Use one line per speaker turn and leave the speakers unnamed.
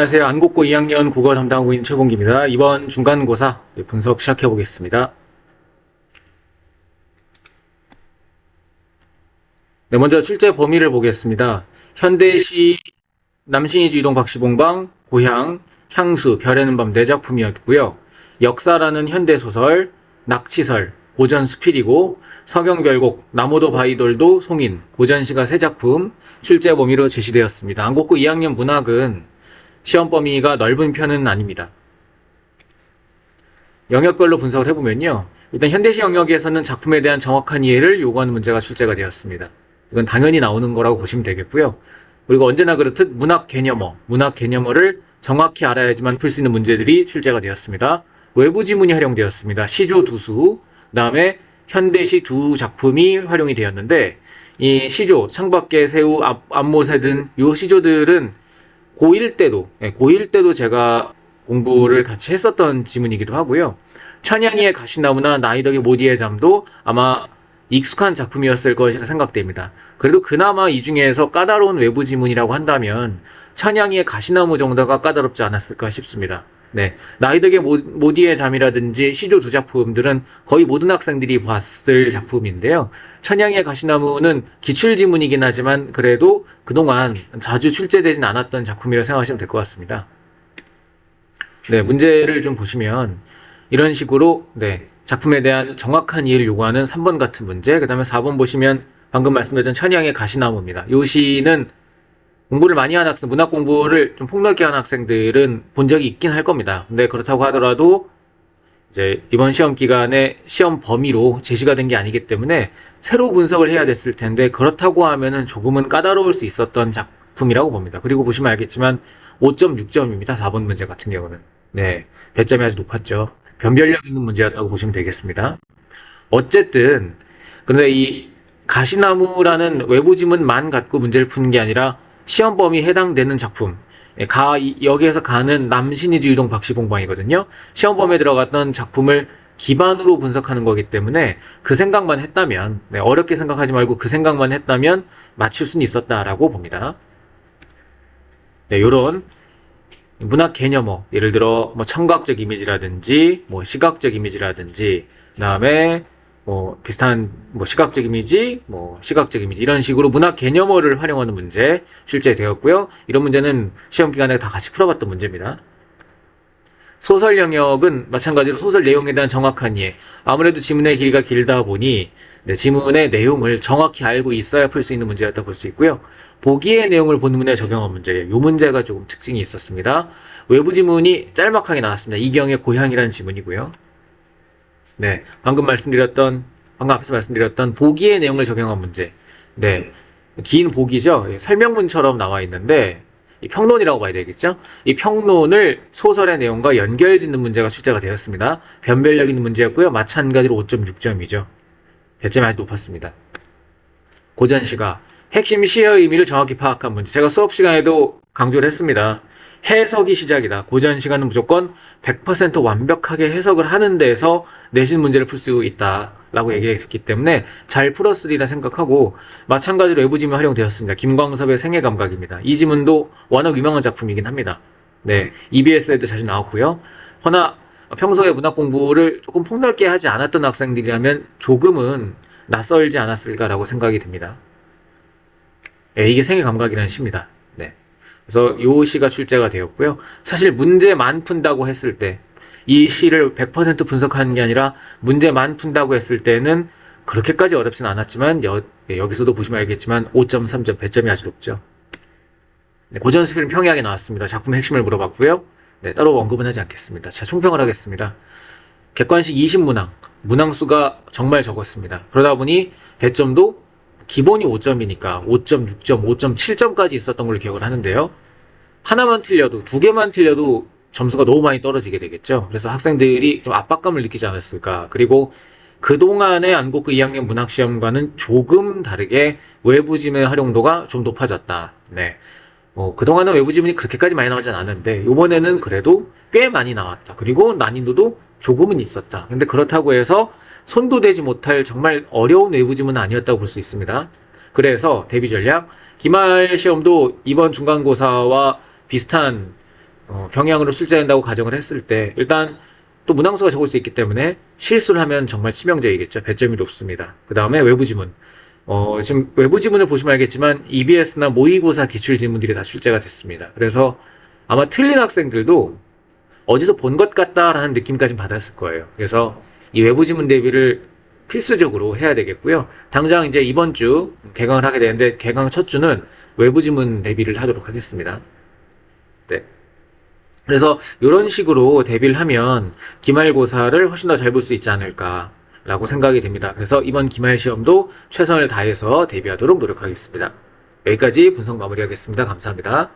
안녕하세요. 안국고 2학년 국어 담당국인 최봉기입니다. 이번 중간고사 분석 시작해 보겠습니다. 네, 먼저 출제 범위를 보겠습니다. 현대시 남신이주 이동 박시봉방, 고향, 향수, 별에는 밤 네 작품이었고요. 역사라는 현대소설, 낙치설, 고전 수필이고, 서경별곡, 나무도 바위돌도 송인, 고전시가 세 작품 출제 범위로 제시되었습니다. 안국고 2학년 문학은 시험 범위가 넓은 편은 아닙니다. 영역별로 분석을 해보면요. 일단 현대시 영역에서는 작품에 대한 정확한 이해를 요구하는 문제가 출제가 되었습니다. 이건 당연히 나오는 거라고 보시면 되겠고요. 그리고 언제나 그렇듯 문학 개념어를 정확히 알아야지만 풀 수 있는 문제들이 출제가 되었습니다. 외부 지문이 활용되었습니다. 시조 두수, 그 다음에 현대시 두 작품이 활용이 되었는데, 이 시조, 창밖의 새우, 앞모세 등 이 시조들은 고1 때도 제가 공부를 같이 했었던 지문이기도 하고요. 천양이의 가시나무나 나이덕의 모디의 잠도 아마 익숙한 작품이었을 것이라 생각됩니다. 그래도 그나마 이 중에서 까다로운 외부 지문이라고 한다면 천양이의 가시나무 정도가 까다롭지 않았을까 싶습니다. 네, 나이덕의 모디의 잠이라든지 시조 두 작품들은 거의 모든 학생들이 봤을 작품인데요. 천양의 가시나무는 기출지문이긴 하지만 그래도 그동안 자주 출제되진 않았던 작품이라고 생각하시면 될 것 같습니다. 네, 문제를 좀 보시면 이런 식으로 작품에 대한 정확한 이해를 요구하는 3번 같은 문제, 그 다음에 4번 보시면 방금 말씀드렸던 천양의 가시나무입니다. 이 시는 공부를 많이 하는 학생, 문학 공부를 좀 폭넓게 하는 학생들은 본 적이 있긴 할 겁니다. 근데 그렇다고 하더라도 이제 이번 시험 기간에 시험 범위로 제시가 된 게 아니기 때문에 새로 분석을 해야 됐을 텐데, 그렇다고 하면은 조금은 까다로울 수 있었던 작품이라고 봅니다. 그리고 보시면 알겠지만 5.6점입니다. 4번 문제 같은 경우는. 네, 배점이 아주 높았죠. 변별력 있는 문제였다고 보시면 되겠습니다. 어쨌든 그런데 이 가시나무라는 외부 지문만 갖고 문제를 푸는 게 아니라 시험 범위에 해당되는 작품, 여기에서 가는 남신이주 이동 박시봉방이거든요. 시험 범위에 들어갔던 작품을 기반으로 분석하는 거기 때문에 그 생각만 했다면, 어렵게 생각하지 말고 그 생각만 했다면 맞출 수는 있었다라고 봅니다. 이런 문학 개념어, 예를 들어 청각적 이미지라든지 시각적 이미지라든지, 그다음에 비슷한 시각적 이미지, 시각적 이미지, 이런 식으로 문학 개념어를 활용하는 문제 출제되었고요. 이런 문제는 시험 기간에 다 같이 풀어봤던 문제입니다. 소설 영역은 마찬가지로 소설 내용에 대한 정확한 이해. 아무래도 지문의 길이가 길다 보니 지문의 내용을 정확히 알고 있어야 풀 수 있는 문제였다 볼 수 있고요. 보기의 내용을 본문에 적용한 문제예요. 이 문제가 조금 특징이 있었습니다. 외부 지문이 짤막하게 나왔습니다. 이경의 고향이라는 지문이고요. 네, 방금 앞에서 말씀드렸던 보기의 내용을 적용한 문제. 네, 긴 보기죠. 설명문처럼 나와 있는데, 이 평론이라고 봐야 되겠죠? 이 평론을 소설의 내용과 연결짓는 문제가 출제가 되었습니다. 변별력 있는 문제였고요. 마찬가지로 5.6점이죠. 배점이 아주 높았습니다. 고전시가 핵심 시의 의미를 정확히 파악한 문제. 제가 수업 시간에도 강조를 했습니다. 해석이 시작이다. 고전 시간은 무조건 100% 완벽하게 해석을 하는 데서 내신 문제를 풀 수 있다라고 얘기했기 때문에 잘 풀었으리라 생각하고, 마찬가지로 외부 지문 활용되었습니다. 김광섭의 생애감각입니다. 이 지문도 워낙 유명한 작품이긴 합니다. 네, EBS에도 자주 나왔고요. 허나 평소에 문학 공부를 조금 폭넓게 하지 않았던 학생들이라면 조금은 낯설지 않았을까라고 생각이 듭니다. 네, 이게 생애감각이라는 시입니다. 네. 그래서 이 시가 출제가 되었고요. 사실 문제만 푼다고 했을 때, 이 시를 100% 분석하는 게 아니라 문제만 푼다고 했을 때는 그렇게까지 어렵진 않았지만 여기서도 보시면 알겠지만 5.3점, 배점이 아주 높죠. 네, 고전 수필은 평이하게 나왔습니다. 작품의 핵심을 물어봤고요. 네, 따로 언급은 하지 않겠습니다. 자, 총평을 하겠습니다. 객관식 20문항, 문항수가 정말 적었습니다. 그러다 보니 배점도 기본이 5점이니까 5.6점, 5.7점까지 있었던 걸로 기억을 하는데요. 하나만 틀려도, 두 개만 틀려도 점수가 너무 많이 떨어지게 되겠죠. 그래서 학생들이 좀 압박감을 느끼지 않았을까. 그리고 그동안의 안국고 2학년 문학시험과는 조금 다르게 외부 지문의 활용도가 좀 높아졌다. 네. 그동안은 외부 지문이 그렇게까지 많이 나오진 않았는데, 이번에는 그래도 꽤 많이 나왔다. 그리고 난이도도 조금은 있었다. 근데 그렇다고 해서 손도 대지 못할 정말 어려운 외부 지문은 아니었다고 볼 수 있습니다. 그래서 대비 전략, 기말 시험도 이번 중간고사와 비슷한 경향으로 출제된다고 가정을 했을 때 일단 또 문항수가 적을 수 있기 때문에 실수를 하면 정말 치명적이겠죠. 배점이 높습니다. 그 다음에 외부 지문. 지금 외부 지문을 보시면 알겠지만 EBS나 모의고사 기출 지문들이 다 출제가 됐습니다. 그래서 아마 틀린 학생들도 어디서 본 것 같다라는 느낌까지 받았을 거예요. 그래서 이 외부 지문 대비를 필수적으로 해야 되겠고요. 당장 이제 이번 주 개강을 하게 되는데 개강 첫 주는 외부 지문 대비를 하도록 하겠습니다. 네. 그래서 이런 식으로 대비를 하면 기말고사를 훨씬 더 잘 볼 수 있지 않을까라고 생각이 됩니다. 그래서 이번 기말 시험도 최선을 다해서 대비하도록 노력하겠습니다. 여기까지 분석 마무리하겠습니다. 감사합니다.